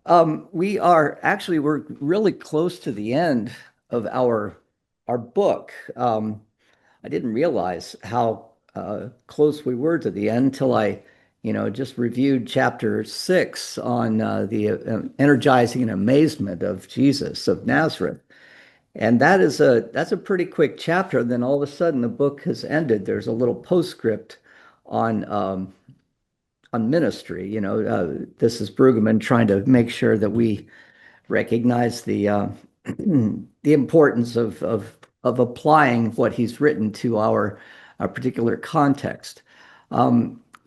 we're really close to the end of our book. I didn't realize how close we were to the end until I just reviewed chapter 6 on the energizing amazement of Jesus of Nazareth. And that's a pretty quick chapter. And then all of a sudden the book has ended. There's a little postscript on ministry. This is Brueggemann trying to make sure that we recognize the importance of applying what he's written to our particular context.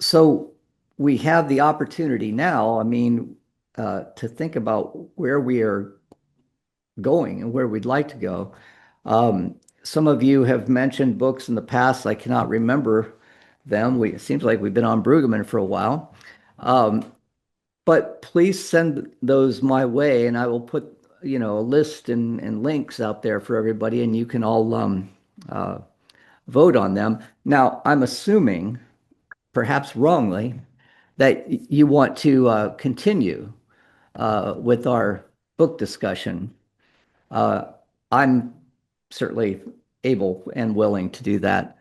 So we have the opportunity now, I mean, to think about where we are going and where we'd like to go. Some of you have mentioned books in the past. I cannot remember them. It seems like we've been on Brueggemann for a while. Um, but please send those my way, and I will put, a list and links out there for everybody, and you can all uh, vote on them. Now, I'm assuming, perhaps wrongly, that you want to continue with our book discussion. Uh, I'm certainly able and willing to do that.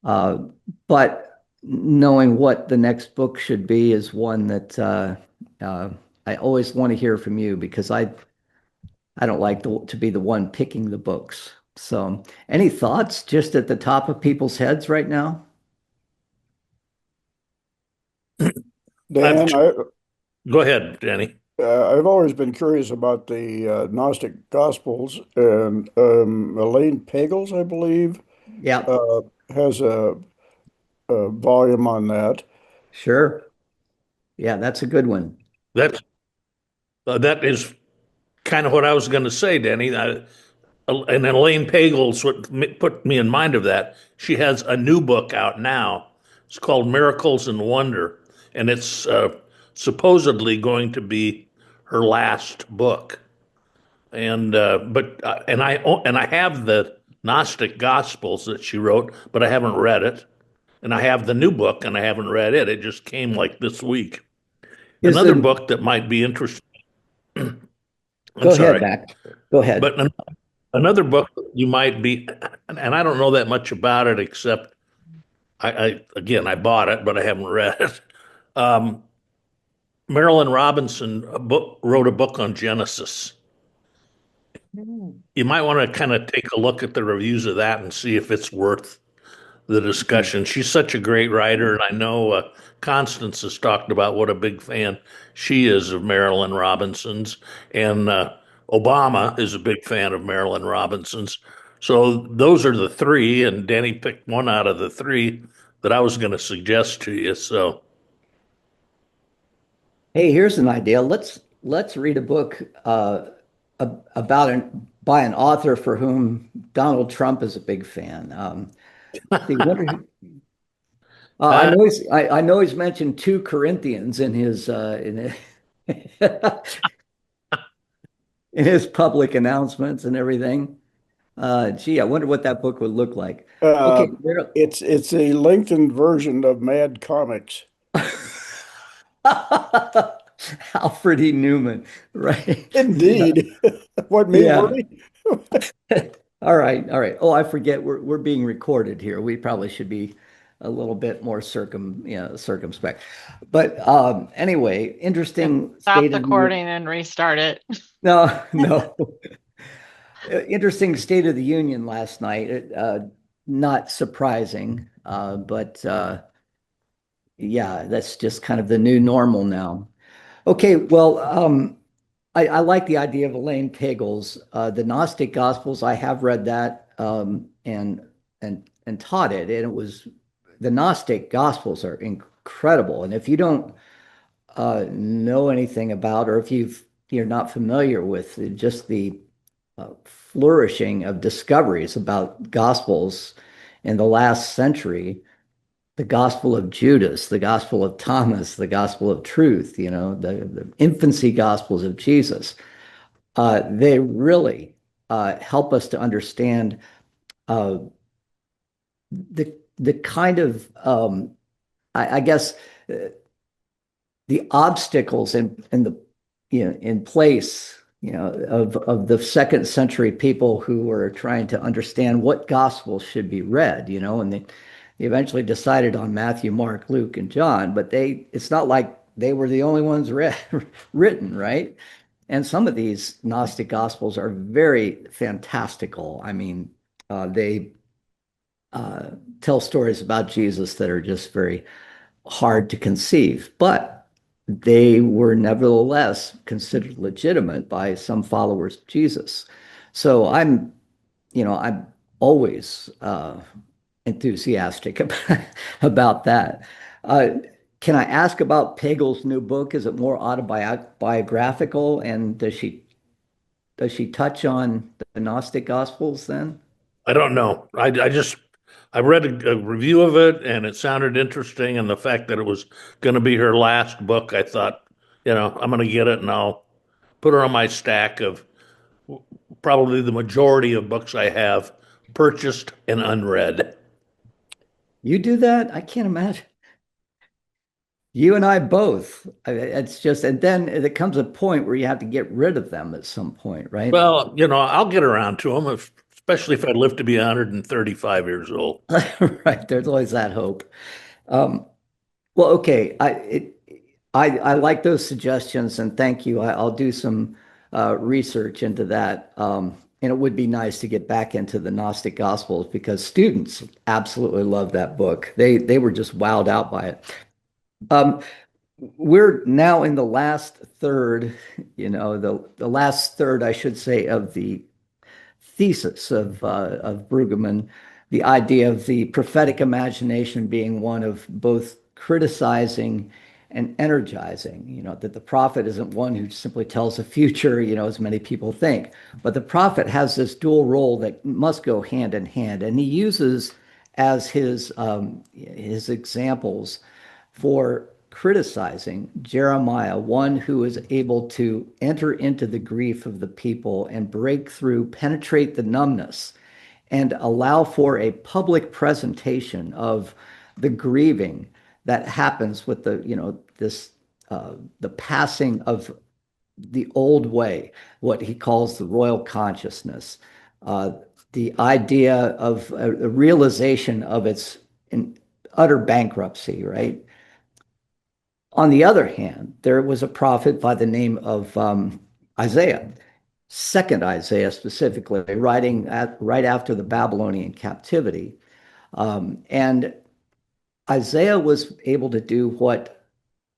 Uh, but knowing what the next book should be is one that uh, I always want to hear from you because I don't like to be the one picking the books. So, any thoughts just at the top of people's heads right now? I've Dan, Go ahead, Danny. I've always been curious about the Gnostic Gospels, and Elaine Pagels, I believe, Yeah, has a volume on that. sure. Yeah, that's a good one. That is kind of what I was going to say, Danny. And Elaine Pagels what put me in mind of that. She has a new book out now. It's called Miracles and Wonder, and it's supposedly going to be her last book. And I have the Gnostic Gospels that she wrote, but I haven't read it. And I have the new book, and I haven't read it. It just came like this week. Is Another the book that might be interesting. I'm Go ahead, sorry, Mac. Go ahead. but another book you might be, and I don't know that much about it except I bought it, but I haven't read it. Um, Marilyn Robinson wrote a book on Genesis. You might want to kind of take a look at the reviews of that and see if it's worth the discussion. She's such a great writer, and I know Constance has talked about what a big fan she is of Marilyn Robinson's, and Obama is a big fan of Marilyn Robinson's. So those are the three, and Danny picked one out of the three that I was going to suggest to you. So Hey, here's an idea. Let's read a book about by an author for whom Donald Trump is a big fan. See, uh, I know he's mentioned 2 Corinthians in his in his public announcements and everything. Gee, I wonder what that book would look like. Uh, Okay, there. it's a lengthened version of Mad Comics. Alfred E. Newman, right? Indeed. What me Yeah. worry? All right, all right. Oh, I forget we're being recorded here. We probably should be a little bit more circumspect. But anyway, Yeah. interesting Stop state the of the recording and restart it. no, no. Interesting state of the union last night. Not surprising, but yeah, that's just kind of the new normal now. Okay, well, I like the idea of Elaine Pagels. The Gnostic Gospels, I have read that and taught it, and it was the Gnostic Gospels are incredible. And if you don't know anything about, or if you're not familiar with just the flourishing of discoveries about Gospels in the last century, the Gospel of Judas, the Gospel of Thomas, the Gospel of Truth, the infancy Gospels of Jesus. They really help us to understand uh, the kind of, I guess, uh, the obstacles and the in place, of the second century people who were trying to understand what gospel should be read, and they eventually decided on Matthew, Mark, Luke, and John, but it's not like they were the only ones written, right? And some of these Gnostic Gospels are very fantastical. I mean, they tell stories about Jesus that are just very hard to conceive, but they were nevertheless considered legitimate by some followers of Jesus. So I'm always enthusiastic about that. Uh, can I ask about Pagel's new book? Is it more autobiographical, and does she touch on the Gnostic Gospels then? I don't know. I read a review of it and it sounded interesting. And the fact that it was going to be her last book, I thought, I'm going to get it and I'll put her on my stack of probably the majority of books I have purchased and unread. You do that? I can't imagine. You and I both. It's just, and then it comes a point where you have to get rid of them at some point, right? Well, I'll get around to them, especially if I live to be 135 years old. Right. There's always that hope. Um, well, okay. I like those suggestions, and thank you. I'll do some research into that. And it would be nice to get back into the Gnostic Gospels because students absolutely love that book. They were just wowed out by it. Um, we're now in the last third, the last third, I should say, of the thesis of Brueggemann, the idea of the prophetic imagination being one of both criticizing and energizing, that the prophet isn't one who simply tells the future, as many people think, but the prophet has this dual role that must go hand in hand. And he uses as his examples for criticizing Jeremiah, one who is able to enter into the grief of the people and break through, penetrate the numbness, and allow for a public presentation of the grieving that happens with the passing of the old way, what he calls the royal consciousness, uh, the idea of a realization of its utter bankruptcy, right? On the other hand, there was a prophet by the name of Isaiah, second Isaiah specifically, right after the Babylonian captivity. And Isaiah was able to do what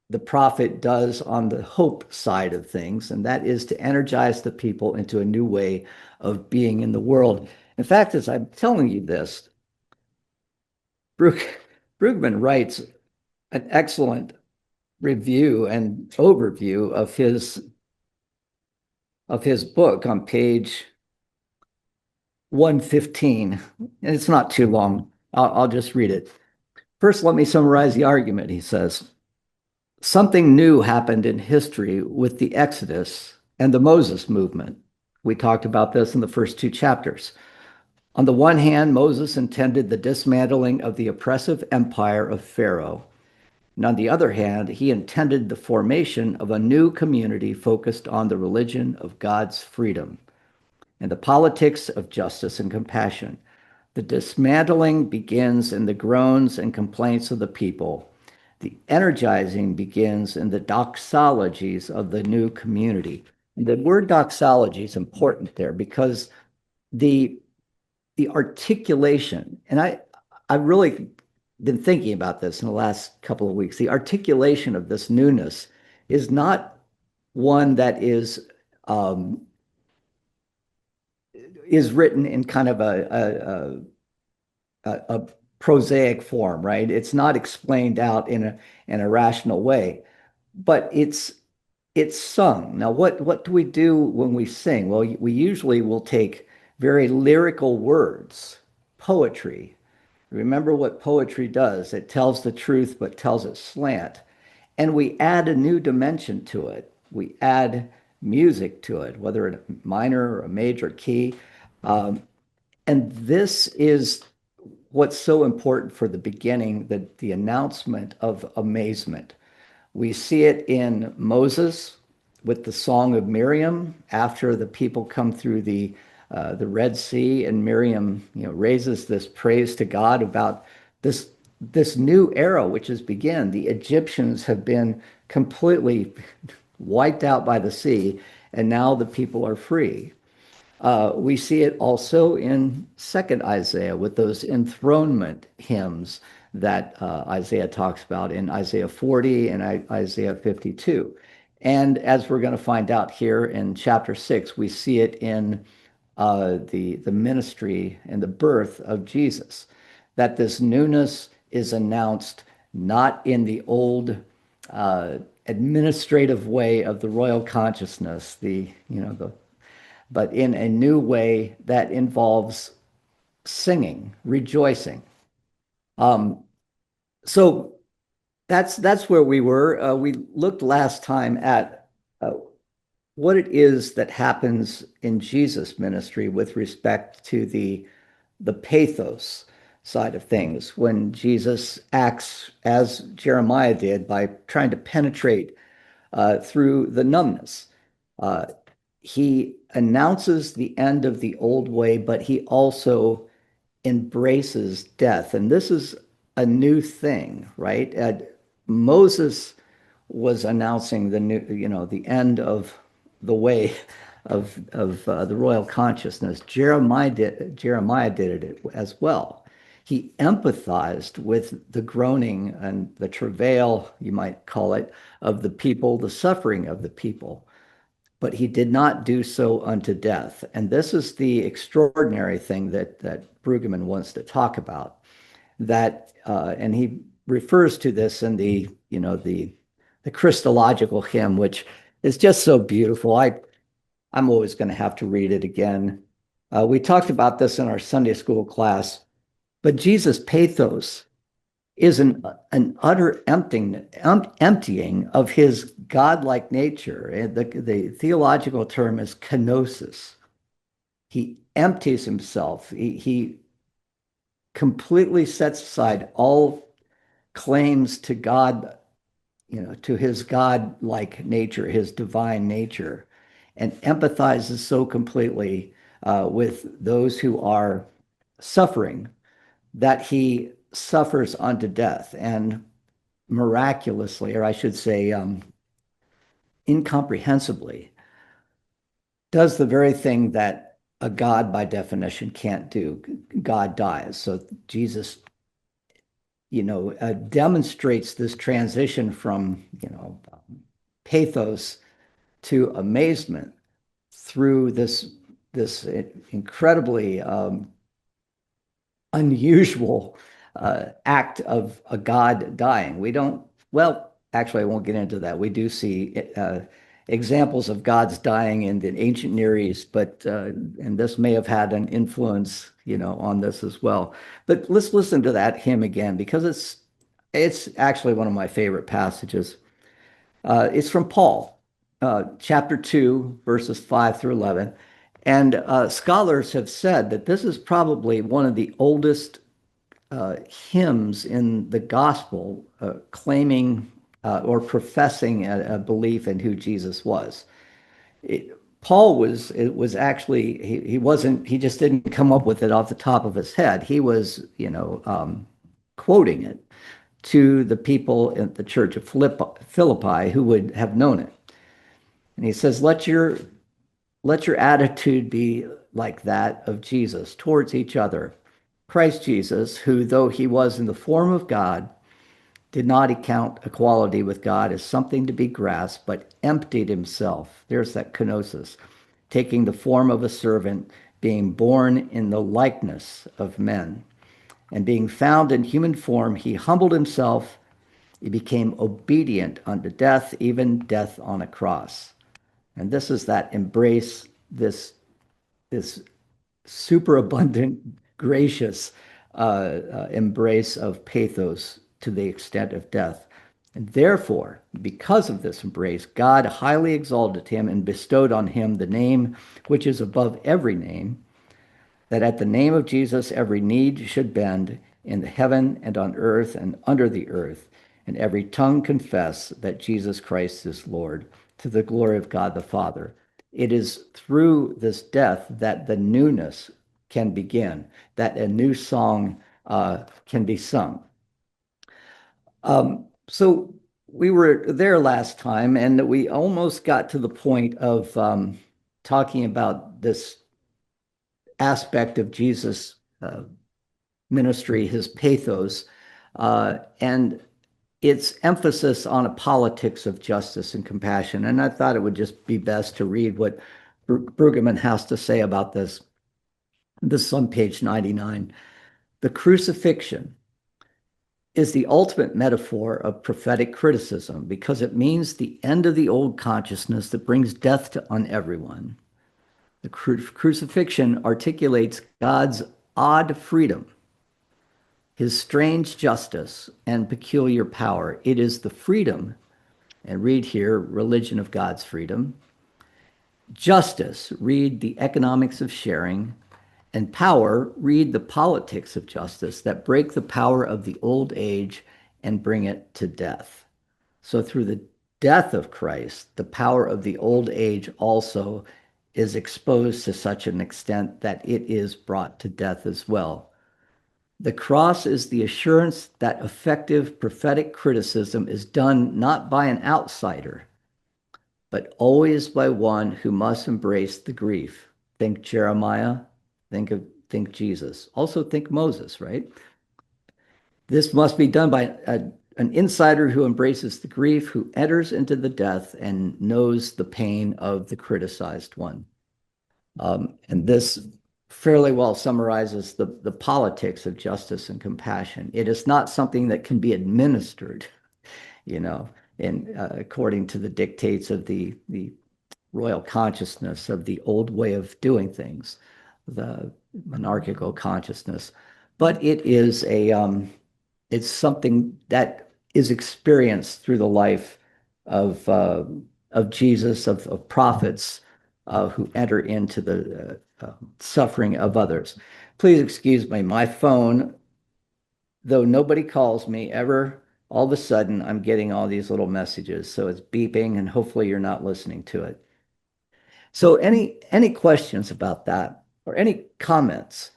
the prophet does on the hope side of things, and that is to energize the people into a new way of being in the world. In fact, as I'm telling you this, Brueggemann writes an excellent review and overview of his book on page 115, and it's not too long. I'll just read it. First, let me summarize the argument. He says, something new happened in history with the Exodus and the Moses movement. We talked about this in the first two chapters. On the one hand, Moses intended the dismantling of the oppressive empire of Pharaoh. And on the other hand, he intended the formation of a new community focused on the religion of God's freedom and the politics of justice and compassion. The dismantling begins in the groans and complaints of the people. The energizing begins in the doxologies of the new community. And the word doxology is important there because the articulation, and I really been thinking about this in the last couple of weeks. The articulation of this newness is not one that is written in kind of a prosaic form, right? It's not explained out in a rational way, but it's sung. Now, what do we do when we sing? Well, we usually will take very lyrical words, poetry. Remember what poetry does. It tells the truth, but tells it slant. And we add a new dimension to it. We add music to it, whether in a minor or a major key. Um, and this is what's so important for the beginning, the announcement of amazement. We see it in Moses, with the Song of Miriam after the people come through the Red Sea, and Miriam, raises this praise to God about this new era which has begun. The Egyptians have been completely wiped out by the sea, and now the people are free. We see it also in Second Isaiah with those enthronement hymns that Isaiah talks about in Isaiah 40 and Isaiah 52. And as we're going to find out here in chapter 6, we see it in the ministry and the birth of Jesus, that this newness is announced not in the old administrative way of the royal consciousness, but in a new way that involves singing, rejoicing. So that's where we were. We looked last time at what it is that happens in Jesus' ministry with respect to the pathos side of things, when Jesus acts as Jeremiah did by trying to penetrate through the numbness. He announces the end of the old way, but he also embraces death. And this is a new thing, right? Moses was announcing the end of the way of the royal consciousness. Jeremiah did it as well. He empathized with the groaning and the travail, you might call it, of the people, the suffering of the people. But he did not do so unto death. And this is the extraordinary thing that Brueggemann wants to talk about. And he refers to this in the Christological hymn, which is just so beautiful. I'm always going to have to read it again. We talked about this in our Sunday school class, but Jesus' pathos is an utter emptying of his godlike nature. And the theological term is kenosis. He empties himself. He completely sets aside all claims to God, to his godlike nature, his divine nature, and empathizes so completely with those who are suffering that he suffers unto death, and miraculously, or I should say, incomprehensibly, does the very thing that a God by definition can't do. God dies. So Jesus, demonstrates this transition from, pathos to amazement through this incredibly unusual act of a God dying. Actually, I won't get into that. We do see examples of gods dying in the ancient Near East, and this may have had an influence, on this as well. But let's listen to that hymn again, because it's actually one of my favorite passages. It's from Paul, chapter 2, verses 5 through 11. And scholars have said that this is probably one of the oldest hymns in the gospel claiming or professing a belief in who Jesus was. Paul was actually, he just didn't come up with it off the top of his head. He was, quoting it to the people in the church of Philippi who would have known it. And he says, let your attitude be like that of Jesus towards each other. Christ Jesus, who, though he was in the form of God, did not account equality with God as something to be grasped, but emptied himself. There's that kenosis, taking the form of a servant, being born in the likeness of men. And being found in human form, he humbled himself. He became obedient unto death, even death on a cross. And this is that embrace, this superabundant, gracious embrace of pathos to the extent of death. And therefore, because of this embrace, God highly exalted him and bestowed on him the name which is above every name, that at the name of Jesus every knee should bend in the heaven and on earth and under the earth, and every tongue confess that Jesus Christ is Lord, to the glory of God the Father. It is through this death that the newness can begin, that a new song can be sung. So we were there last time, and we almost got to the point of talking about this aspect of Jesus' ministry, his pathos, and its emphasis on a politics of justice and compassion. And I thought it would just be best to read what Brueggemann has to say about this. This is on page 99. The crucifixion is the ultimate metaphor of prophetic criticism because it means the end of the old consciousness that brings death on everyone. The crucifixion articulates God's odd freedom, his strange justice, and peculiar power. It is the freedom, and read here, religion of God's freedom. Justice, read the economics of sharing. And power, read the politics of justice that break the power of the old age and bring it to death. So through the death of Christ, the power of the old age also is exposed to such an extent that it is brought to death as well. The cross is the assurance that effective prophetic criticism is done not by an outsider, but always by one who must embrace the grief. Think Jeremiah, think Jesus. Also think Moses, right? This must be done by an insider who embraces the grief, who enters into the death and knows the pain of the criticized one. And this fairly well summarizes the politics of justice and compassion. It is not something that can be administered, according to the dictates of the royal consciousness of the old way of doing things, the monarchical consciousness, but it is it's something that is experienced through the life of Jesus, of prophets who enter into the suffering of others. Please excuse me, my phone, though nobody calls me ever, all of a sudden I'm getting all these little messages, so it's beeping, and hopefully you're not listening to it. So any questions about that or any comments?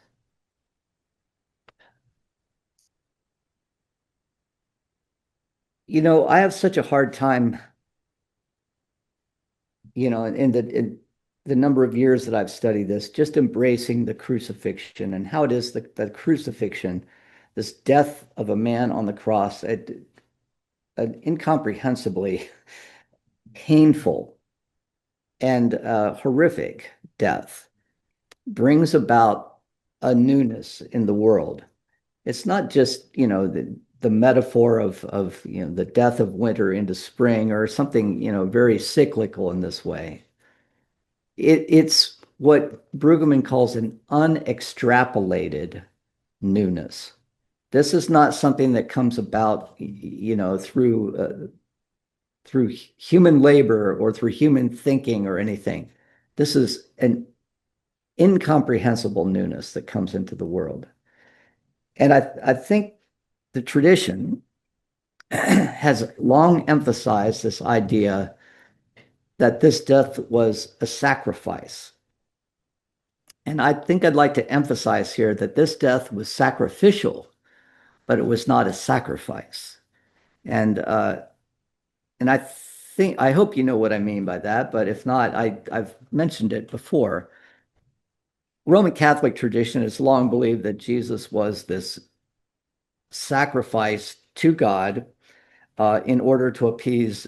I have such a hard time, in the number of years that I've studied this, just embracing the crucifixion and how it is the crucifixion, this death of a man on the cross, an incomprehensibly painful and horrific death, brings about a newness in the world. It's not just, the metaphor of the death of winter into spring or something, very cyclical in this way. It's what Brueggemann calls an unextrapolated newness. This is not something that comes about, through human labor or through human thinking or anything. This is an incomprehensible newness that comes into the world. And I think the tradition has long emphasized this idea that this death was a sacrifice. And I think I'd like to emphasize here that this death was sacrificial, but it was not a sacrifice. And I hope you know what I mean by that, but if not, I've mentioned it before. Roman Catholic tradition has long believed that Jesus was this sacrifice to God in order to appease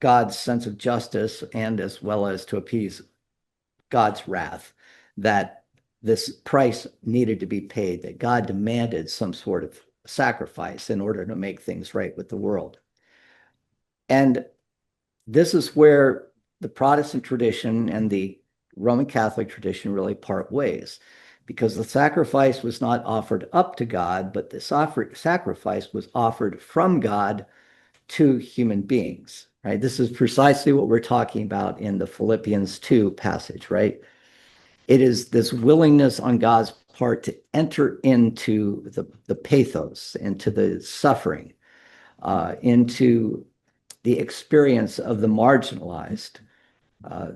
God's sense of justice and as well as to appease God's wrath, that this price needed to be paid, that God demanded some sort of sacrifice in order to make things right with the world. And this is where the Protestant tradition and the Roman Catholic tradition really part ways, because the sacrifice was not offered up to God, but the sacrifice was offered from God to human beings, right? This is precisely what we're talking about in the Philippians 2 passage, right? It is this willingness on God's part to enter into the pathos, into the suffering, into the experience of the marginalized,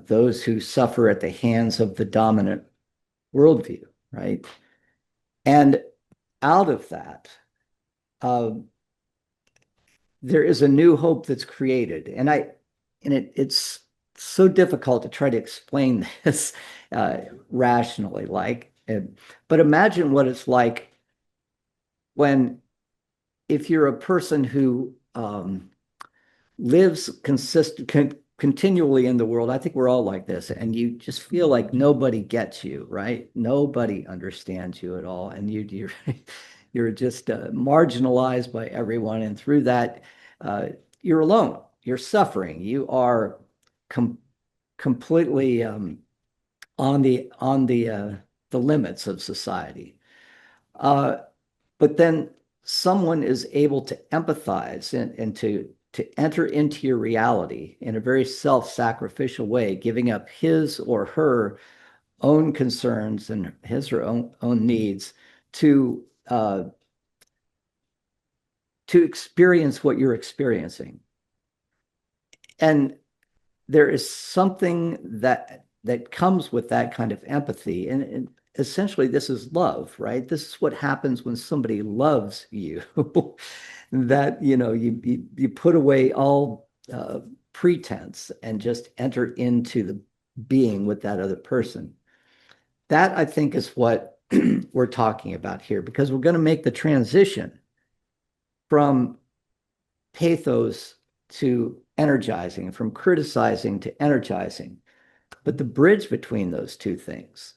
those who suffer at the hands of the dominant worldview, right? And out of that, uh, there is a new hope that's created. It's so difficult to try to explain this rationally, but imagine what it's like when, if you're a person who lives continually in the world. I think we're all like this, and you just feel like nobody gets you, right? Nobody understands you at all, and you're just marginalized by everyone, and through that, you're alone. You're suffering. You are completely on the limits of society. But then someone is able to empathize and to enter into your reality in a very self-sacrificial way, giving up his or her own concerns and his or own needs to experience what you're experiencing. And there is something that comes with that kind of empathy. And essentially, this is love, right? This is what happens when somebody loves you. That, you put away all pretense and just enter into the being with that other person. That, I think, is what we're talking about here, because we're going to make the transition from pathos to energizing, from criticizing to energizing. But the bridge between those two things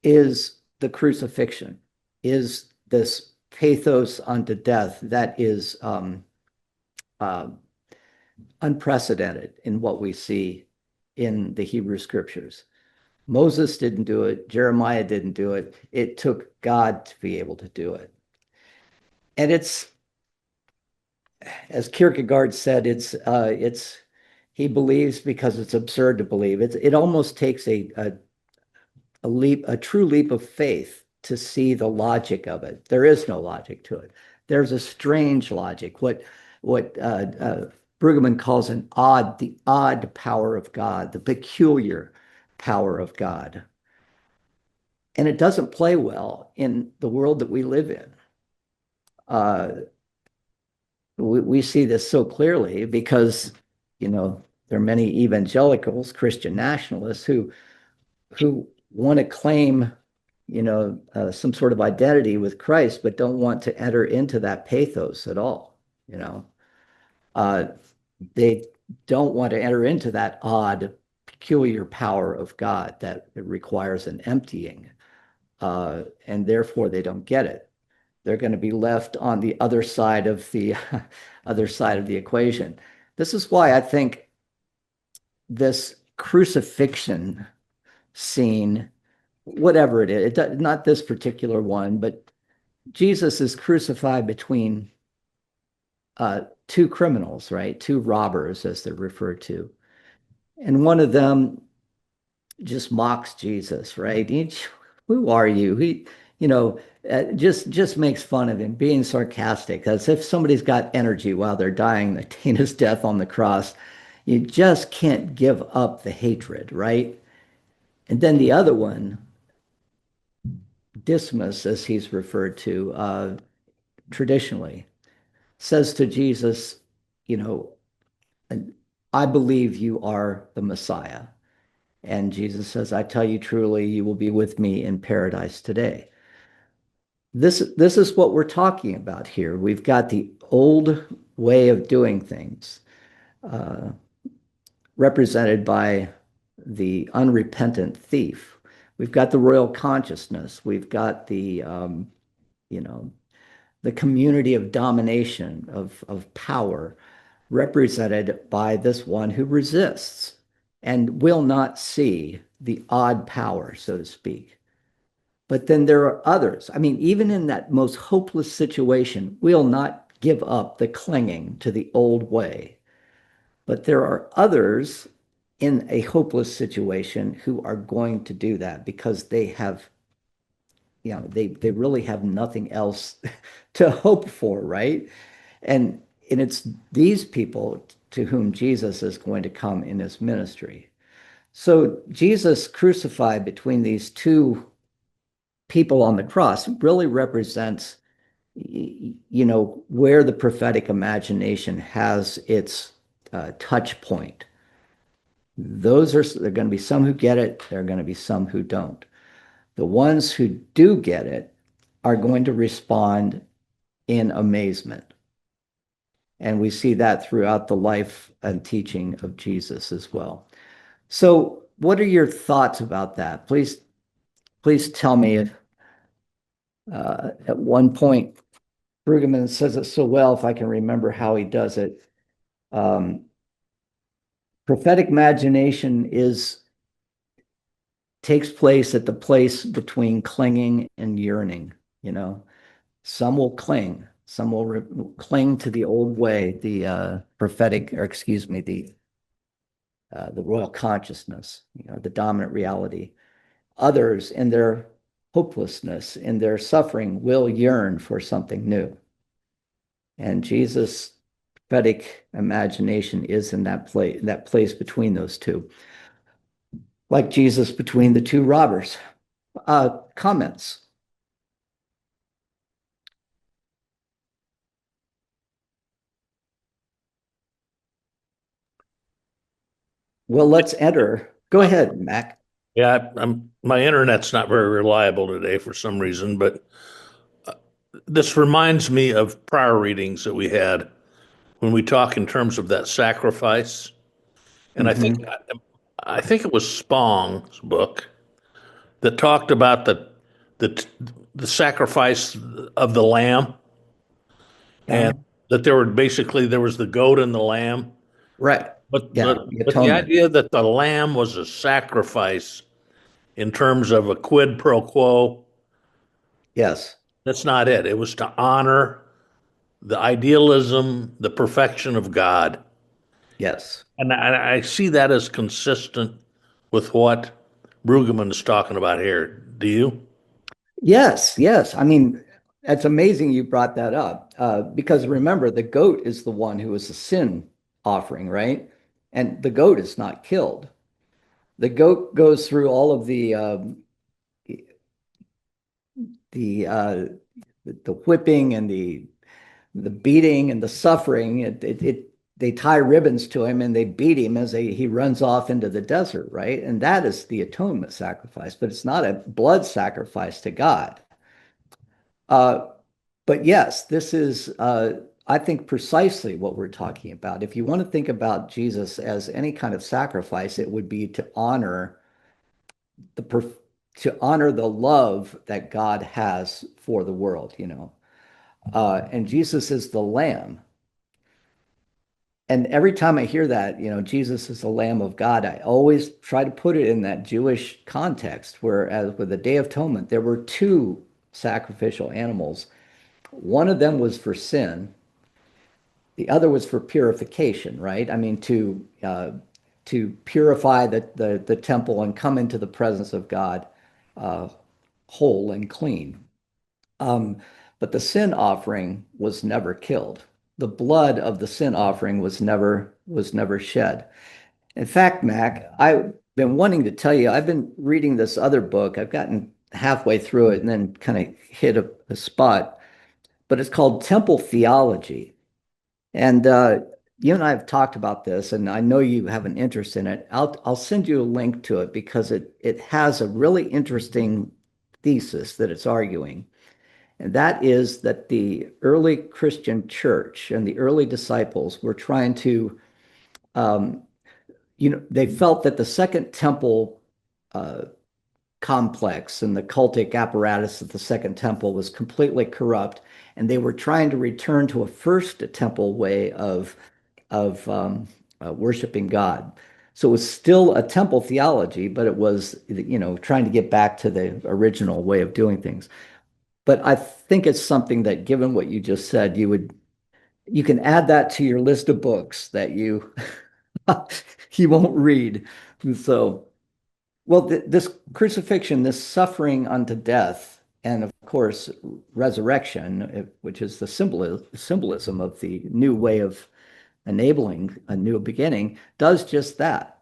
is the crucifixion, is this pathos unto death that is unprecedented in what we see in the Hebrew scriptures. Moses didn't do it. Jeremiah didn't do it. It took God to be able to do it. And it's, as Kierkegaard said, he believes because it's absurd to believe. It almost takes a true leap of faith to see the logic of it. There is no logic to it. There's a strange logic, what Brueggemann calls the odd power of God, the peculiar power of God. And it doesn't play well in the world that we live in. We see this so clearly because, there are many evangelicals, Christian nationalists who want to claim, some sort of identity with Christ, but don't want to enter into that pathos at all. They don't want to enter into that odd, peculiar power of God that it requires an emptying, and therefore they don't get it. They're going to be left on the other side of the other side of the equation. This is why I think this crucifixion scene, whatever it is, not this particular one, but Jesus is crucified between two criminals, right? Two robbers, as they're referred to. And one of them just mocks Jesus, right? Who are you? Just makes fun of him, being sarcastic, as if somebody's got energy while they're dying, attain his death on the cross. You just can't give up the hatred, right? And then the other one, Dismas, as he's referred to traditionally, says to Jesus, I believe you are the Messiah. And Jesus says, I tell you truly, you will be with me in paradise today. This is what we're talking about here. We've got the old way of doing things, represented by the unrepentant thief. We've got the royal consciousness. We've got the community of domination, of power, represented by this one who resists and will not see the odd power, so to speak. But then there are others. I mean, even in that most hopeless situation, we'll not give up the clinging to the old way. But there are others in a hopeless situation who are going to do that because they have, they really have nothing else to hope for, right? And it's these people to whom Jesus is going to come in his ministry. So Jesus crucified between these two people on the cross really represents, where the prophetic imagination has its touch point. There are going to be some who get it. There are going to be some who don't. The ones who do get it are going to respond in amazement. And we see that throughout the life and teaching of Jesus as well. So, what are your thoughts about that? Please tell me if at one point Brueggemann says it so well, if I can remember how he does it. Prophetic imagination takes place at the place between clinging and yearning. Some will cling, some will cling to the old way, the prophetic, or excuse me, the royal consciousness, the dominant reality. Others, in their hopelessness, in their suffering, will yearn for something new. And Jesus' prophetic imagination is in that place between those two, like Jesus between the two robbers. Comments? Well, let's enter. Go ahead, Mac. Yeah, my internet's not very reliable today for some reason, but this reminds me of prior readings that we had when we talk in terms of that sacrifice. And I think it was Spong's book that talked about the the sacrifice of the lamb, Yeah. and that there was the goat and the lamb, Right. but Yeah. but The but the atonement. idea that the lamb was a sacrifice in terms of a quid pro quo, Yes. that's not it. It was to honor the idealism, the perfection of God. Yes. And I see that as consistent with what Brueggemann is talking about here. Do you? Yes. Yes. I mean, it's amazing you brought that up because remember, the goat is the one who is a sin offering, right? And the goat is not killed. The goat goes through all of the the whipping and the beating and the suffering. They tie ribbons to him and they beat him as he runs off into the desert, right? And that is the atonement sacrifice, but it's not a blood sacrifice to God. Uh, but yes, this is, I think, precisely what we're talking about. If you want to think about Jesus as any kind of sacrifice, it would be to honor the to honor the love that God has for the world. And Jesus is the Lamb. And every time I hear that, Jesus is the Lamb of God, I always try to put it in that Jewish context, whereas with the Day of Atonement, there were two sacrificial animals. One of them was for sin, the other was for purification, right? I mean, to purify the temple and come into the presence of God uh, whole and clean. Um, but the sin offering was never killed. The blood of the sin offering was never shed. In fact, Mac, I've been wanting to tell you, I've been reading this other book. I've gotten halfway through it and then kind of hit a spot, but it's called Temple Theology. And you and I have talked about this, and I know you have an interest in it. I'll send you a link to it because it has a really interesting thesis that it's arguing. And that is that the early Christian church and the early disciples were trying to, um, they felt that the Second Temple uh, complex and the cultic apparatus of the Second Temple was completely corrupt, and they were trying to return to a First Temple way of worshiping God. So it was still a temple theology, but it was, trying to get back to the original way of doing things. But I think it's something that, given what you just said, you can add that to your list of books that you you won't read. So, well, this crucifixion, this suffering unto death, and of course, resurrection, which is the symbolism of the new way of enabling a new beginning, does just that.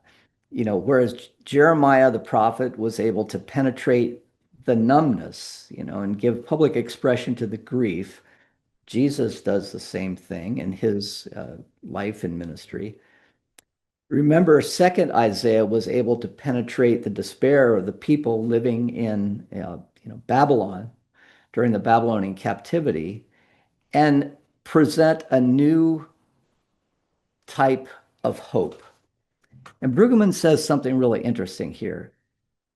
Whereas Jeremiah the prophet was able to penetrate the numbness, and give public expression to the grief, Jesus does the same thing in his life and ministry. Remember, second Isaiah was able to penetrate the despair of the people living in Babylon during the Babylonian captivity and present a new type of hope. And Brueggemann says something really interesting here.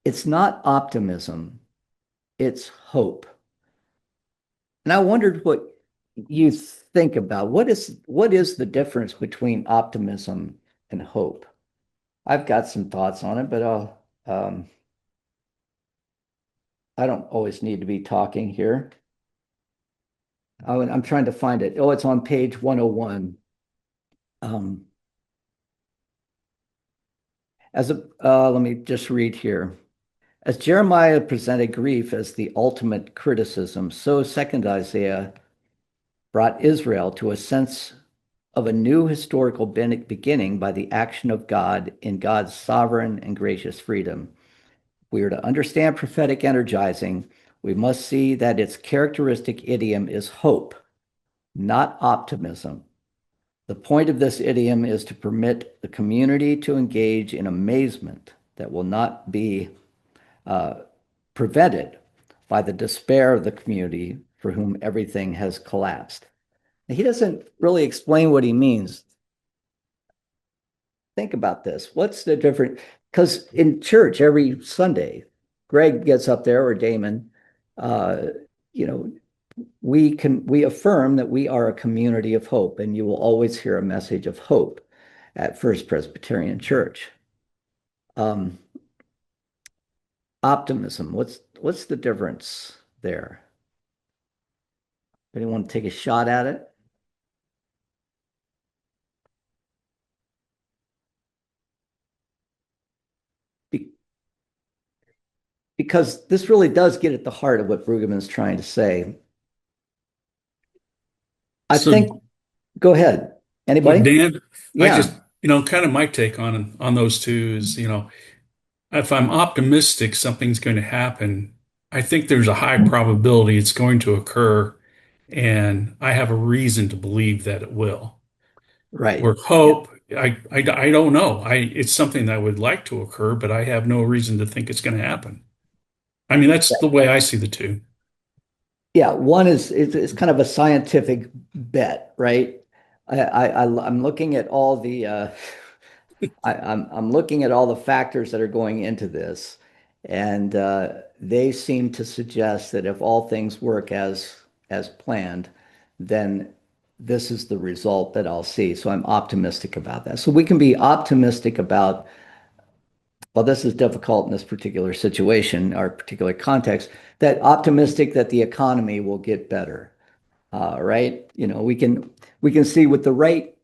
It's not optimism, it's hope. And I wondered what you think about what is the difference between optimism and hope? I've got some thoughts on it, but I don't always need to be talking here. Oh, and I'm trying to find it. Oh, it's on page 101. Let me just read here. As Jeremiah presented grief as the ultimate criticism, so second Isaiah brought Israel to a sense of a new historical beginning by the action of God in God's sovereign and gracious freedom. If we are to understand prophetic energizing, we must see that its characteristic idiom is hope, not optimism. The point of this idiom is to permit the community to engage in amazement that will not be prevented by the despair of the community for whom everything has collapsed. He doesn't really explain what he means. Think about this. What's the difference? Because in church every Sunday, Greg gets up there, or Damon, we affirm that we are a community of hope, and you will always hear a message of hope at First Presbyterian Church. Optimism, what's the difference there? Anyone take a shot at it? Because this really does get at the heart of what Brueggemann's trying to say. Go ahead. Anybody? Dan, I Yeah. just, kind of my take on those two is, if I'm optimistic something's going to happen, I think there's a high probability it's going to occur, and I have a reason to believe that it will. Right. Or hope, I don't know. It's something that I would like to occur, but I have no reason to think it's going to happen. I mean, that's the way I see the two. Yeah, one is it's kind of a scientific bet, right? I'm looking at all the I'm looking at all the factors that are going into this, and they seem to suggest that if all things work as planned, then this is the result that I'll see. So I'm optimistic about that. So we can be optimistic about, well, this is difficult in this particular situation, our particular context, that optimistic that the economy will get better, right? We can see with the right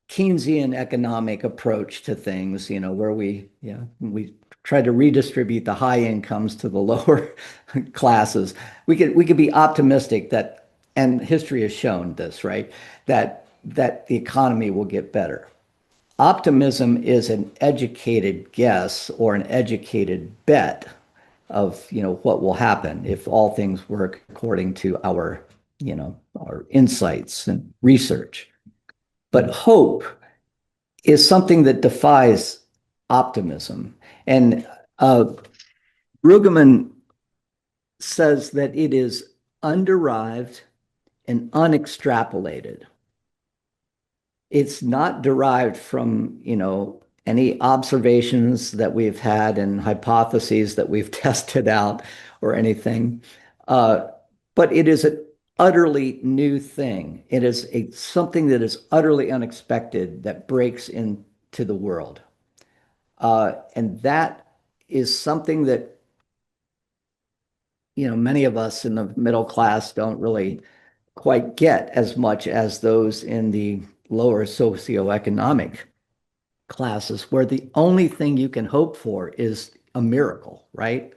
Keynesian economic approach to things, where we try to redistribute the high incomes to the lower classes. We could be optimistic that, and history has shown this, right? That the economy will get better. Optimism is an educated guess or an educated bet of what will happen if all things work according to our insights and research. But hope is something that defies optimism. And Brueggemann says that it is underived and unextrapolated. It's not derived from, any observations that we've had and hypotheses that we've tested out or anything. But it is an utterly new thing. It is something that is utterly unexpected that breaks into the world. And that is something that, many of us in the middle class don't really quite get as much as those in the lower socioeconomic classes, where the only thing you can hope for is a miracle, right?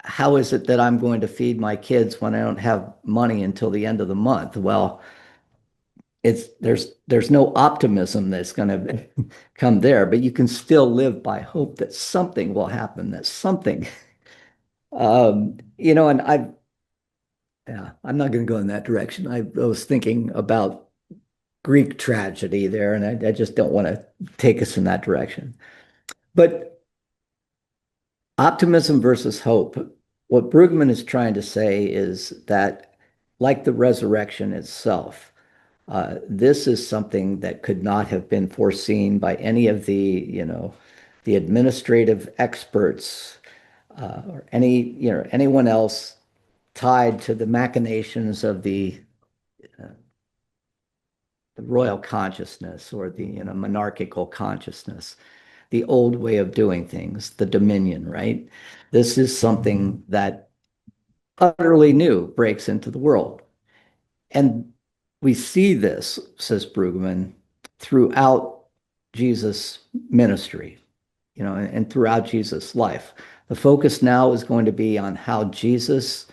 how is it that I'm going to feed my kids when I don't have money until the end of the month? Well, there's no optimism that's going to come there, but you can still live by hope that something will happen, that something, and yeah, I'm not going to go in that direction. I was thinking about Greek tragedy there, and I just don't want to take us in that direction. But optimism versus hope. What Brueggemann is trying to say is that, like the resurrection itself, this is something that could not have been foreseen by any of the administrative experts or anyone else tied to the machinations of the royal consciousness or the monarchical consciousness, the old way of doing things, the dominion, right? This is something that utterly new breaks into the world. And we see this, says Brueggemann, throughout Jesus' ministry, and throughout Jesus' life. The focus now is going to be on how Jesus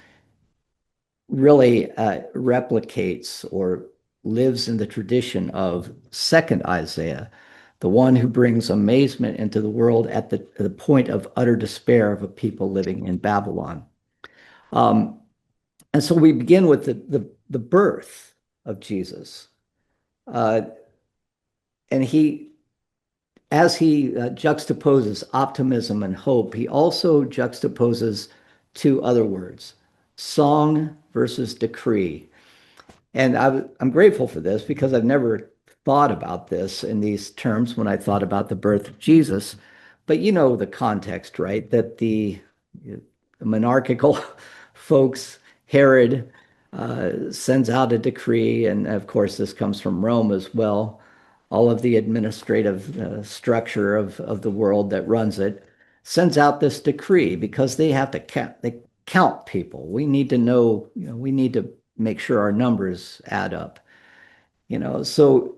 really replicates or lives in the tradition of second Isaiah, the one who brings amazement into the world at the point of utter despair of a people living in Babylon. And so we begin with the birth of Jesus. And as he juxtaposes optimism and hope, he also juxtaposes two other words, song versus decree. And I'm grateful for this because I've never thought about this in these terms when I thought about the birth of Jesus. But you know the context, right? That the monarchical folks, Herod, sends out a decree, and of course this comes from Rome as well. All of the administrative structure of the world that runs it sends out this decree because they have to count people. We need to know, we need to make sure our numbers add up. So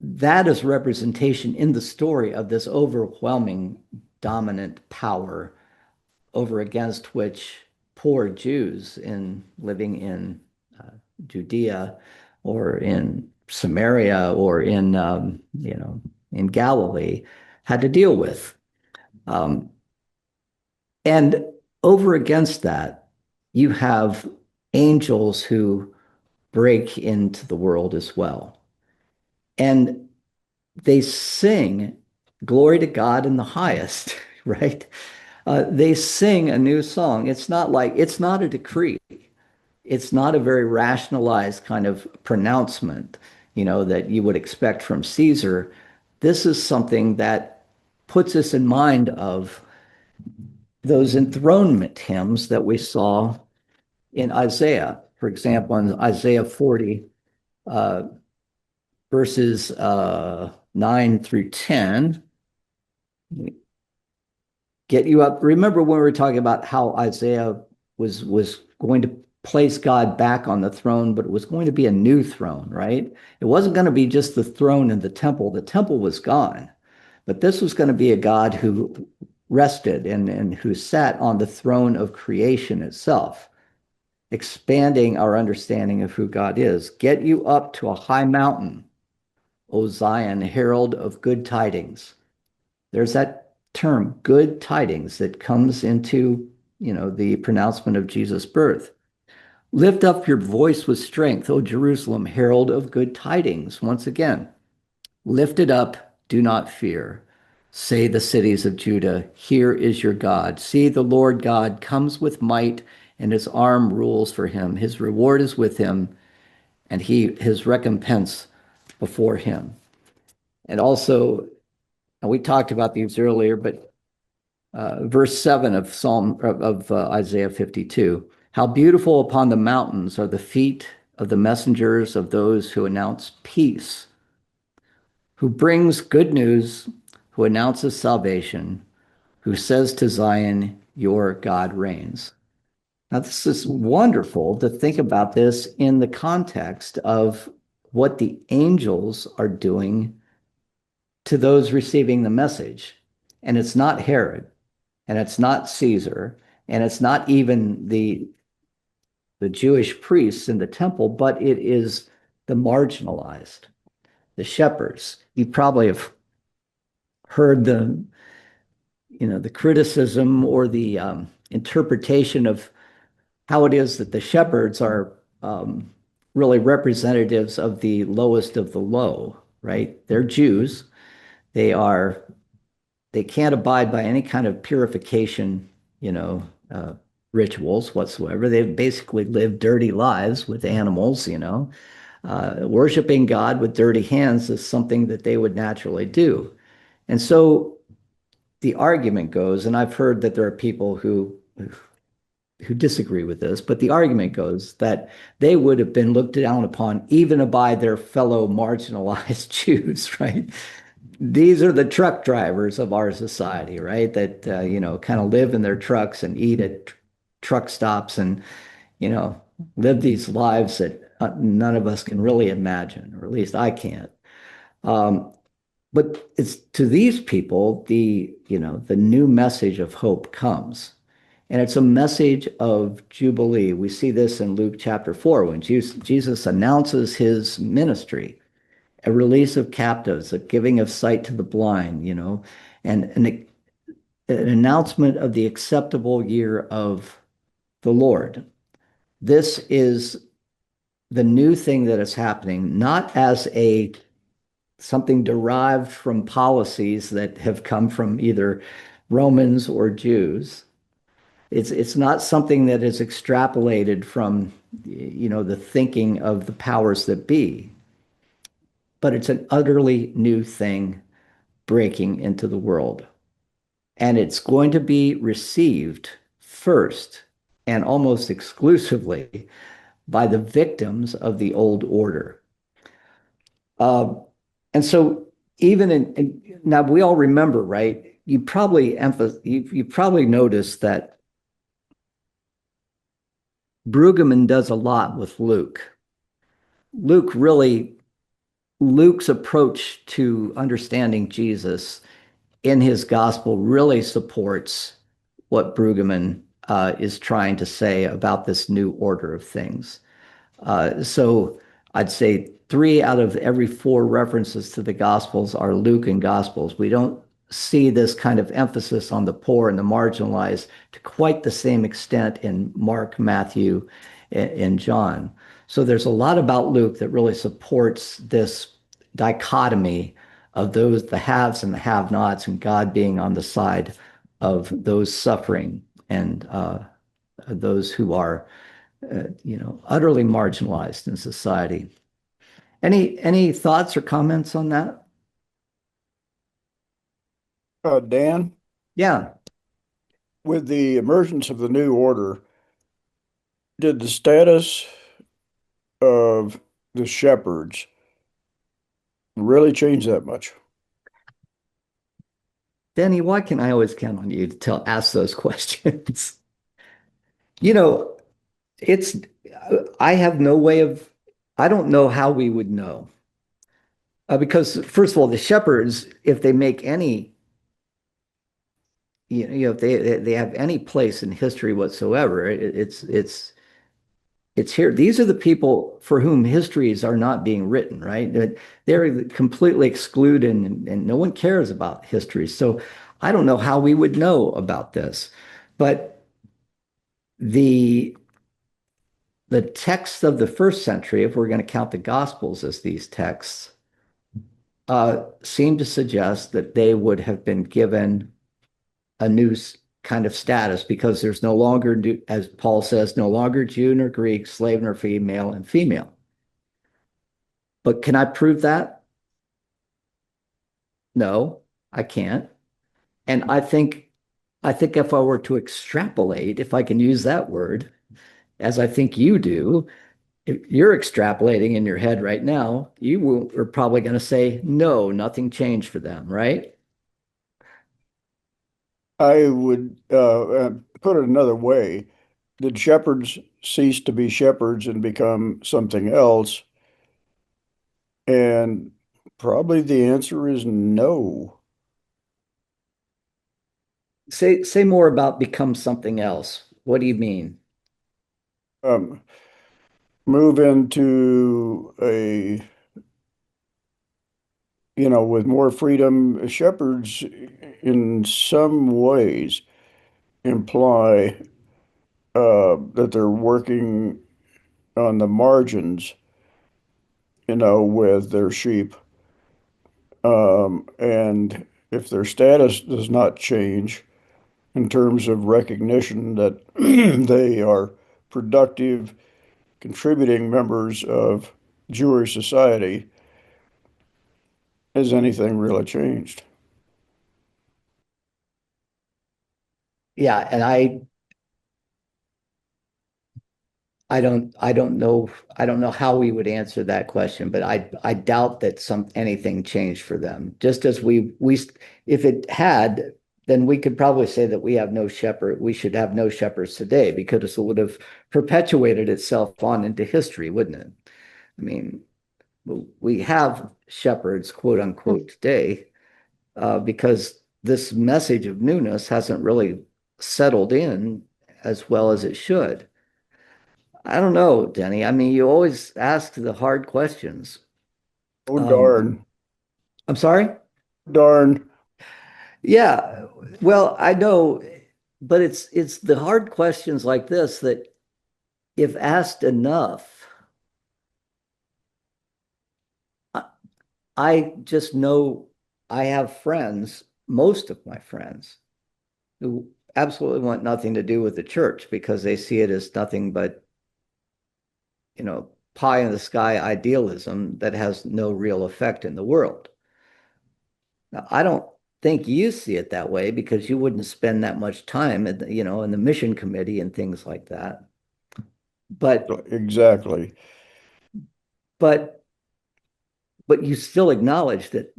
that is representation in the story of this overwhelming dominant power over against which poor Jews living in Judea or in Samaria or in Galilee had to deal with. And over against that, you have angels who break into the world as well. And they sing glory to God in the highest, right? They sing a new song. It's not a decree. It's not a very rationalized kind of pronouncement, that you would expect from Caesar. This is something that puts us in mind of those enthronement hymns that we saw in Isaiah. For example, in Isaiah 40, verses 9 through 10, get you up. Remember when we were talking about how Isaiah was going to place God back on the throne, but it was going to be a new throne, right? It wasn't going to be just the throne in the temple. The temple was gone, but this was going to be a God who rested and who sat on the throne of creation itself, expanding our understanding of who God is. Get you up to a high mountain, O Zion, herald of good tidings. There's that term, good tidings, that comes into, the pronouncement of Jesus' birth. Lift up your voice with strength, O Jerusalem, herald of good tidings. Once again, lift it up, do not fear. Say the cities of Judah, here is your God. See, the Lord God comes with might, and his arm rules for him. His reward is with him, and his recompense before him. And also, and we talked about these earlier, but verse 7 of Isaiah 52, how beautiful upon the mountains are the feet of the messengers of those who announce peace, who brings good news, who announces salvation, who says to Zion, your God reigns. Now, this is wonderful to think about this in the context of what the angels are doing to those receiving the message. And it's not Herod, and it's not Caesar, And it's not even the Jewish priests in the temple, but it is the marginalized, the shepherds. You probably have heard the criticism or the interpretation of how it is that the shepherds are really representatives of the lowest of the low, right? They're Jews. They are they can't abide by any kind of purification, you know, rituals whatsoever. They've basically lived dirty lives with animals, you know. Worshiping God with dirty hands is something that they would naturally do. And so the argument goes, and I've heard that there are people who disagree with this, but the argument goes that they would have been looked down upon even by their fellow marginalized Jews, right? These are the truck drivers of our society, right? That kind of live in their trucks and eat at truck stops and live these lives that none of us can really imagine, or at least I can't. Um, but it's to these people the new message of hope comes. And it's a message of Jubilee. We see this in Luke chapter 4 when Jesus announces his ministry, a release of captives, a giving of sight to the blind, and an announcement of the acceptable year of the Lord. This is the new thing that is happening, not as something derived from policies that have come from either Romans or Jews. It's not something that is extrapolated from the thinking of the powers that be, but it's an utterly new thing breaking into the world. And it's going to be received first and almost exclusively by the victims of the old order. Uh, and so even now we all remember, right? You probably noticed that Brueggemann does a lot with Luke. Luke's approach to understanding Jesus in his gospel really supports what Brueggemann is trying to say about this new order of things. So I'd say 3 out of every 4 references to the Gospels are Lucan Gospels. We don't see this kind of emphasis on the poor and the marginalized to quite the same extent in Mark, Matthew, and John. So there's a lot about Luke that really supports this dichotomy of the haves and the have-nots, and God being on the side of those suffering and those who are utterly marginalized in society. Any thoughts or comments on that? Dan, Yeah. with the emergence of the new order, did the status of the shepherds really change that much? Danny, why can I always count on you to ask those questions? You know, it's, I have no way of, I don't know how we would know. Because first of all, the shepherds, if they make any, if they have any place in history whatsoever, it's here. These are the people for whom histories are not being written, right? They're completely excluded and no one cares about history. So I don't know how we would know about this. But the the texts of the first century, if we're going to count the Gospels as these texts, seem to suggest that they would have been given a new kind of status because there's no longer, as Paul says, no longer Jew nor Greek, slave nor free, male and female. But can I prove that? No, I can't. And I think if I were to extrapolate, if I can use that word, as I think you do, if you're extrapolating in your head right now, are probably going to say, no, nothing changed for them, right? I would put it another way. Did shepherds cease to be shepherds and become something else? And probably the answer is no. Say more about become something else. What do you mean? Um, Move into a, with more freedom. Shepherds, in some ways, imply that they're working on the margins, with their sheep. And if their status does not change in terms of recognition that they are productive, contributing members of Jewish society, has anything really changed? Yeah, and I don't know how we would answer that question, but I doubt that anything changed for them. Just as if it had, then we could probably say that we should have no shepherds today because it would have perpetuated itself on into history, wouldn't it? I mean, we have shepherds, quote unquote, today, because this message of newness hasn't really settled in as well as it should. I don't know, Denny. I mean, you always ask the hard questions. Oh, Um, darn. I'm sorry? Darn. Yeah. Well, I know, but it's the hard questions like this that if asked enough, I, I just know I have friends, most of my friends, who absolutely want nothing to do with the church because they see it as nothing but, pie in the sky idealism that has no real effect in the world. Now, I don't think you see it that way because you wouldn't spend that much time in the mission committee and things like that. But Exactly. but but you still acknowledge that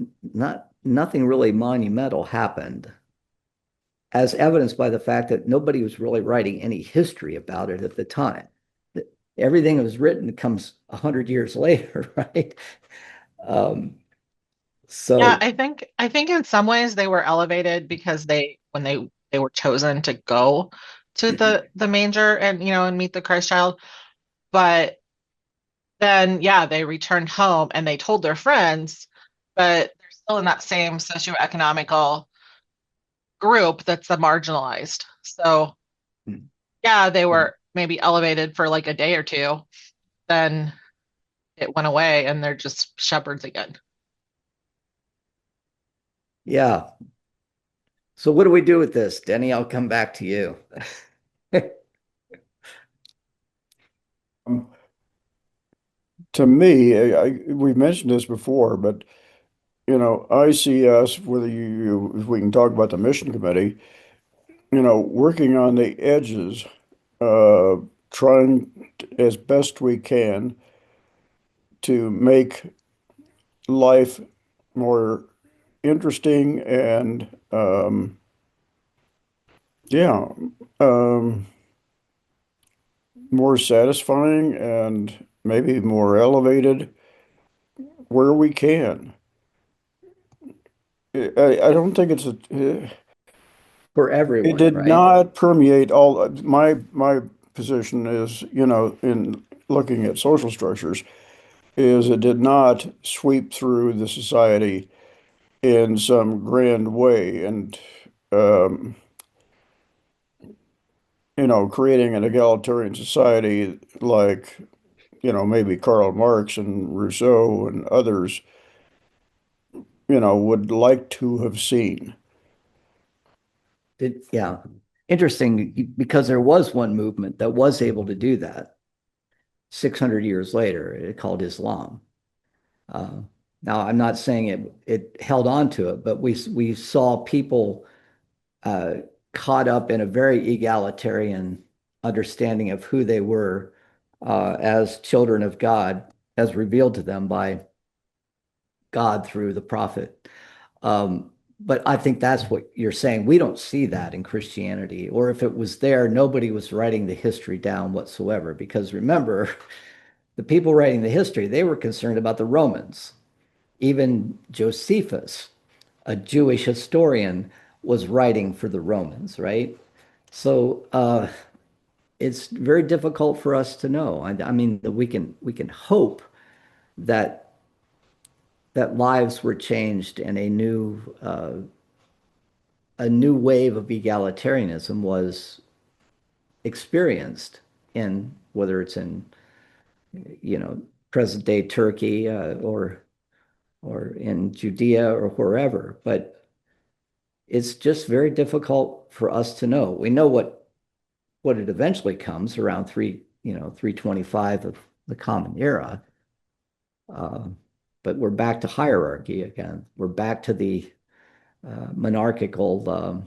nothing really monumental happened, as evidenced by the fact that nobody was really writing any history about it at the time. Everything that was written comes 100 years later, right? Um, Yeah, so I think in some ways they were elevated because they were chosen to go to the manger and and meet the Christ child. But then yeah, they returned home and they told their friends, but they're still in that same socioeconomical group that's the marginalized. So yeah, they were maybe elevated for like a day or two, then it went away and they're just shepherds again. yeah. So what do we do with this, Denny? I'll come back to you. Um, to me, we mentioned this before, but I see us, whether if we can talk about the mission committee, working on the edges, uh, trying as best we can to make life more interesting and, yeah, um, more satisfying and maybe more elevated where we can. I don't think For it everyone, did right? not permeate all. My position is, in looking at social structures, is it did not sweep through the society in some grand way and, um, creating an egalitarian society like, maybe Karl Marx and Rousseau and others, would like to have seen. Yeah. Interesting because there was one movement that was able to do that 600 years later, called Islam. Uh, Now, I'm not saying it held on to it, but we saw people uh, caught up in a very egalitarian understanding of who they were as children of God, as revealed to them by God through the prophet. Um, but I think that's what you're saying. We don't see that in Christianity, or if it was there, nobody was writing the history down whatsoever. Because remember, the people writing the history, they were concerned about the Romans. Even Josephus, a Jewish historian, was writing for the Romans, right? So it's very difficult for us to know. I mean, we can hope that lives were changed and a new wave of egalitarianism was experienced in whether it's in present day Turkey or in Judea or wherever. But it's just very difficult for us to know. We know what it eventually comes around 325 of the Common Era. Uh, but we're back to hierarchy again. We're back to the monarchical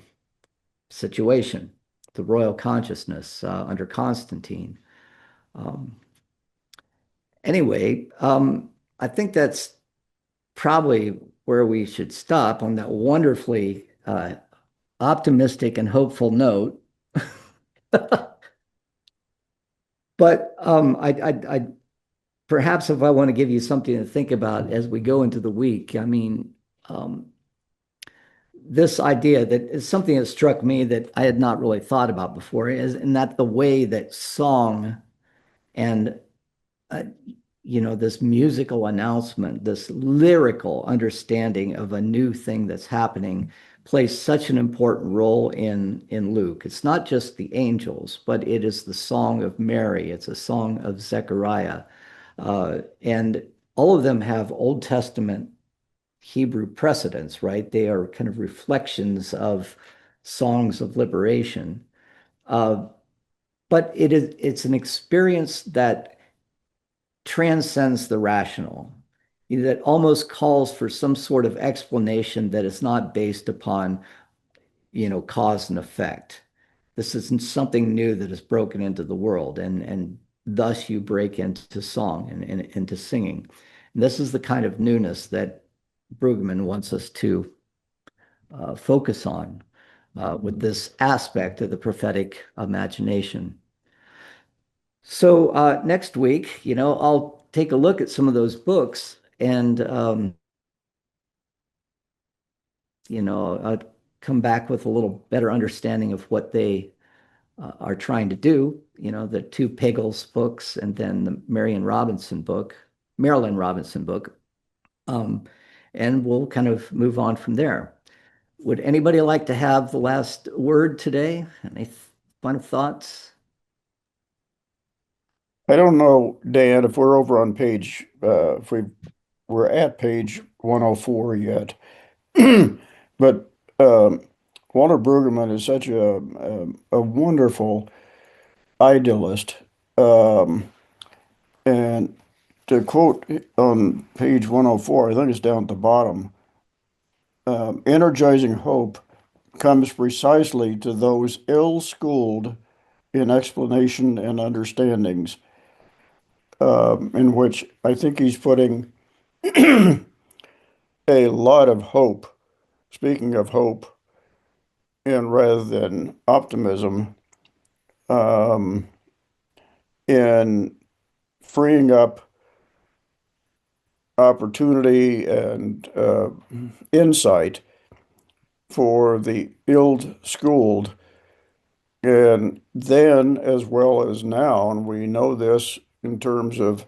situation, the royal consciousness under Constantine. Um, anyway, I think that's probably where we should stop on that wonderfully optimistic and hopeful note. But I perhaps if I want to give you something to think about as we go into the week, I mean, um, this idea that is something that struck me that I had not really thought about before is, and that the way that song and uh, this musical announcement, this lyrical understanding of a new thing that's happening plays such an important role in Luke. It's not just the angels, but it is the song of Mary. It's a song of Zechariah. And all of them have Old Testament Hebrew precedents, right? They are kind of reflections of songs of liberation. Uh, but it's an experience that transcends the rational, that almost calls for some sort of explanation that is not based upon, cause and effect. This isn't something new that has broken into the world, and thus you break into song and into singing. And this is the kind of newness that Brueggemann wants us to focus on with this aspect of the prophetic imagination. So next week, I'll take a look at some of those books and, I'll come back with a little better understanding of what they are trying to do. The two Pagels books and then the Marilynne Robinson book. Um, and we'll kind of move on from there. Would anybody like to have the last word today? Any final thoughts? I don't know, Dan, if we're over on if we're at page 104 yet. But Walter Brueggemann is such a wonderful idealist. Um, and to quote on page 104, I think it's down at the bottom, energizing hope comes precisely to those ill-schooled in explanation and understandings, in which I think he's putting a lot of hope, speaking of hope, and rather than optimism, um, in freeing up opportunity and insight for the ill-schooled. And then, as well as now, and we know this in terms of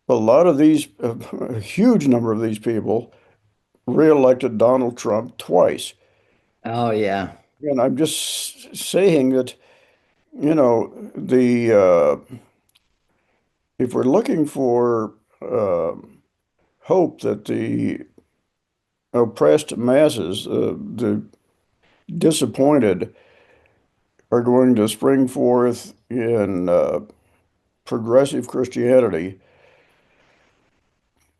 a lot of these, a huge number of these people reelected Donald Trump twice. Oh, yeah. And I'm just saying that, the if we're looking for hope that the oppressed masses, the disappointed, are going to spring forth in progressive Christianity,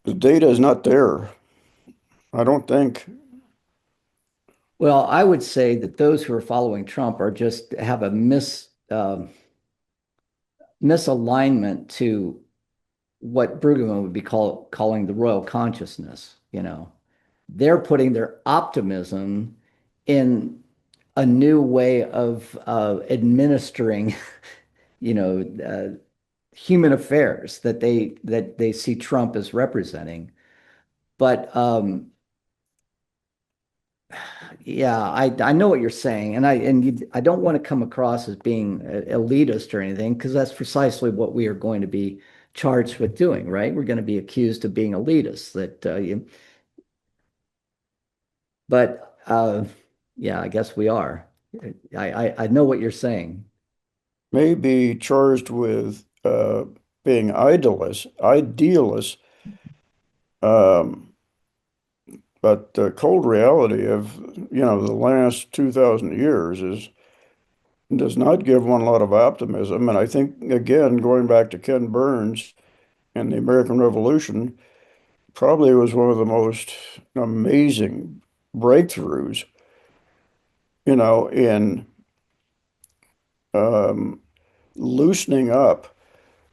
the data is not there. I don't think. Well, I would say that those who are following Trump are just have a misalignment to what Brueggemann would be calling the royal consciousness. They're putting their optimism in a new way of administering, you know, uh, human affairs that they see Trump as representing. But Yeah, I know what you're saying, and I don't want to come across as being elitist or anything, because that's precisely what we are going to be charged with doing, right? We're going to be accused of being elitist. But yeah, I guess we are. I know what you're saying. May be charged with being idealists, um, but the cold reality of, the last 2,000 years is does not give one a lot of optimism. And I think, again, going back to Ken Burns and the American Revolution, probably was one of the most amazing breakthroughs, in um, loosening up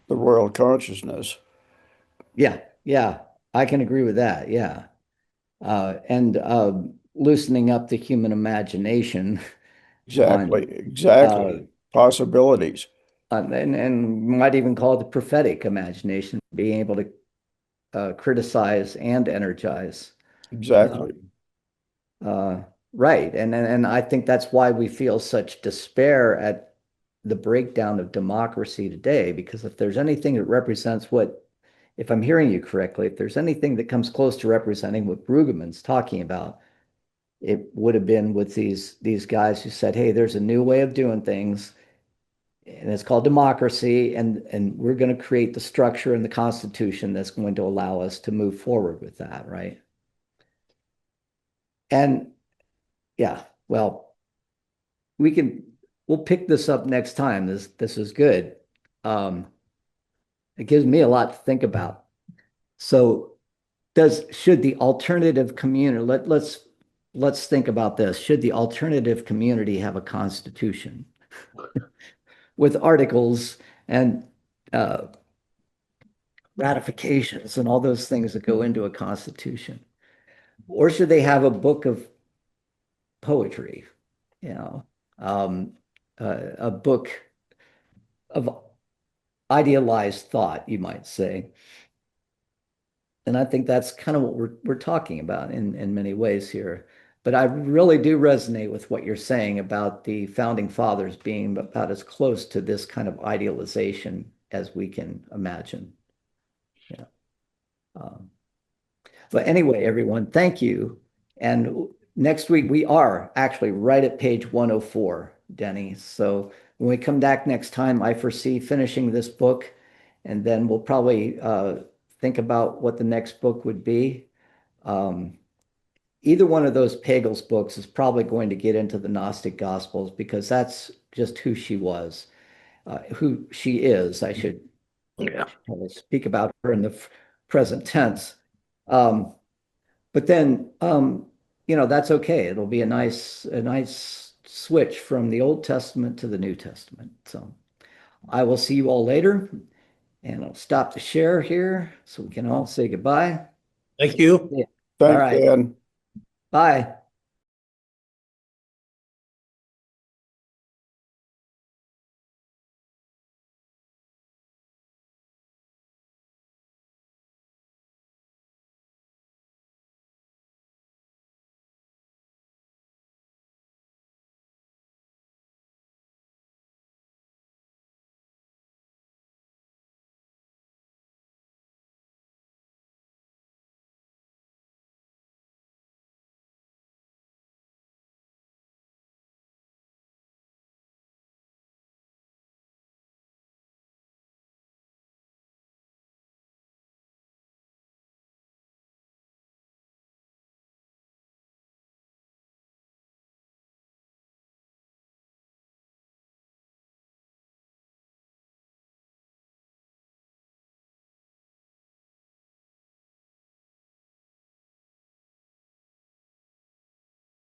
the world consciousness. Yeah, yeah, I can agree with that. Yeah. And loosening up the human imagination Exactly, on uh, exactly. Possibilities. and might even call it the prophetic imagination, being able to criticize and energize. Uh, Exactly. uh, right, and I think that's why we feel such despair at the breakdown of democracy today, because if there's anything that represents what, if I'm hearing you correctly, if there's anything that comes close to representing what Brueggemann's talking about, it would have been with these guys who said, "Hey, there's a new way of doing things, and it's called democracy, and we're going to create the structure and the Constitution that's going to allow us to move forward with that," right? And yeah, well, we'll pick this up next time. This is good. Um, it gives me a lot to think about. So, should the alternative community let's think about this. Should the alternative community have a constitution with articles and uh, ratifications and all those things that go into a constitution? Or should they have a book of poetry, you know, a book of idealized thought, you might say? And I think that's kind of what we're talking about in many ways here. But I really do resonate with what you're saying about the founding fathers being about as close to this kind of idealization as we can imagine. Yeah. Um, but anyway, everyone, thank you. And next week we are actually right at page 104, Denny. So when we come back next time, I foresee finishing this book, and then we'll probably think about what the next book would be. Um, Either one of those Pagel's books is probably going to get into the Gnostic Gospels, because that's just who she was, who she is. I should Yeah. speak about her in the present tense. Um, but then, that's okay. It'll be a nice switch from the Old Testament to the New Testament. So I will see you all later, and I'll stop the share here so we can all say goodbye. Thank you. Yeah. All Thanks, right. Dan. Bye.